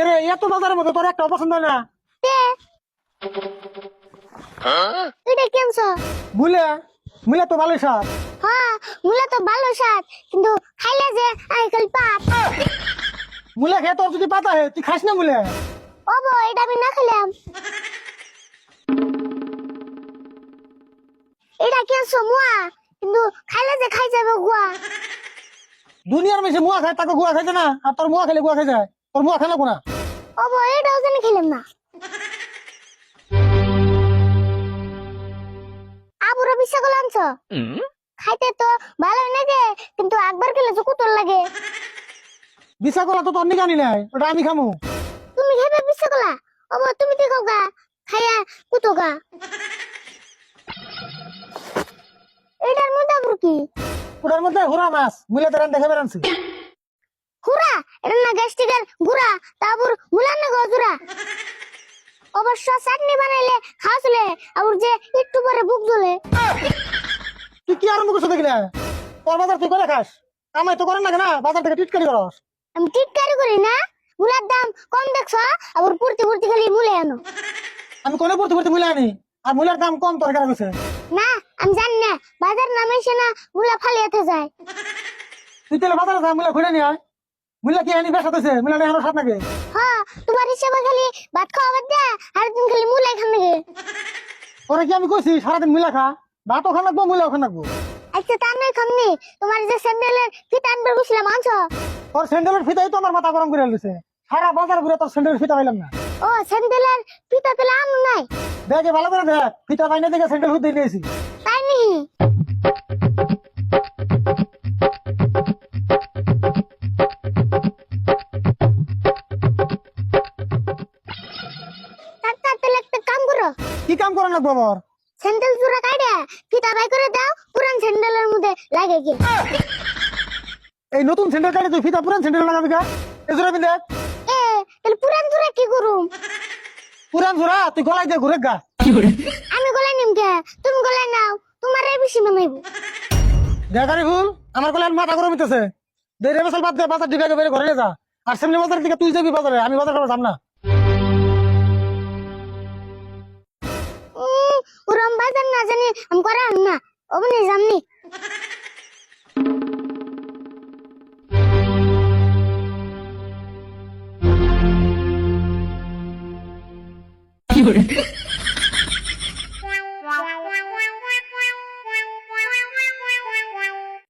এরে এত বাজারের মধ্যে তোর একটা পছন্দ হয় না? তে এটা কেমছ? মুলা, মুলা তো ভালোই স্বাদ। হ্যাঁ, মুলা তো ভালো স্বাদ, কিন্তু খাইলে যে আইকাল পাত। মুলা খেয়ে তোর যদি পাতা হয় তুই খাস না মুলা? ওবো এটা আমি না খেলাম। এটা কেমছ মুয়া, কিন্তু খাইলে যে খাই যাবে গুয়া। দুনিয়ার মেশে মুয়া খায় তাকে গুয়া খাইছে না, আর তোর মুয়া খেলে গুয়া খাই যায়। তোর মুয়া খেলো কোনা? ওবো এটাও জানি খেলাম না। আবুরা বিশ্বাস করলাম খাইতে তো ভালোই লাগে, কিন্তু একবার খেলে যে কুতর লাগে। বিচার করা তো তোর নিগানি নাই, ওটা আমি খামু। তুমি খেবে বিশ্বাস করলা? ওবো তুমি তো গা খাইয়া কুতো গা। এটার মধ্যে আবার কি? ওটার মধ্যে হুরা মাছ, মুলা তো রান্না খাবে রানছি। হুরা এটা না গ্যাস্ট্রিকের গুড়া, তারপর মুলার না গজুরা। অবশ্য চাটনি বানাইলে খাওয়া চলে, আবার যে একটু পরে বুক জ্বলে। তুই কি আরম্ভ করছো দেখিলা? তোর বাজার তুই করে খাস, আমায় তো করেন না কেনা, বাজার থেকে টিটকারি করস। আমি টিটকারি করি না, মুলার দাম কম দেখছ, আবার পড়তে পড়তে খালি মুলে আনো। আমি কোনে পড়তে পড়তে মুলা আনি, আর মুলার দাম কম তোর কেনা গেছে? না আমি জানি না, বাজার নামে এসে না মুলা ফালিয়াতে যায়। তুই তাহলে বাজারে যা মুলা খুঁড়ে নিয়ে আয়। মুলা কি আনি বেশ হতেছে, মুলা নেই আমার সাথ নাকি? হ্যাঁ, তোমার হিসেবে খালি ভাত খাওয়া বাদ দেয়া, আর তুমি খালি মুলাই খান নাকি? তোরা কি আমি কইছি সারাদিন মুলা খা? ভাতও খান লাগবো, মুলাও খান লাগবো। আচ্ছা তা নয় খামনি, তোমার যে স্যান্ডেলের ফিতা আনবে বুঝলাম আনছো। তোর স্যান্ডেলের ফিতাই তো আমার মাথা গরম করে দিছে। সারা বাজার ঘুরে তোর স্যান্ডেলের ফিতা পাইলাম না। ও স্যান্ডেলের ফিতা পেলে আনু নাই? দেখে ভালো করে দেখ, ফিতা বাইনে দেখে স্যান্ডেল হুদ দিয়ে নিয়েছি। তাই নি? তাহলে একটা কাম করো, কি কাম করা লাগবো আমার? স্যান্ডেল জোড়া কাটে ফিতা বাই করে দাও, পুরান স্যান্ডেলের মধ্যে লাগে গিয়ে। এই নতুন স্যান্ডেল কাটে তুই ফিতা পুরান স্যান্ডেল লাগাবি কা? এই জোড়া পিন্ধে এ তাহলে পুরান জোড়া কি করুম? পুরান জোড়া তুই গলায় দিয়ে ঘুরে গা। আমি গলায় নিম কে? তুমি গলায় নাও, তোমার এই বেশি মানাইব। দেখারি ভুল, আমার গলায় মাথা গরম হইতেছে। দেড় বছর বাদ দে, বাজার দিকে বেড়ে ঘরে যা। আর সামনে বাজারের দিকে তুই যাবি বাজারে, আমি বাজার করে যাব না। ওরম বাজার না জানি আমি করে আন না, ওমনি জামনি। কি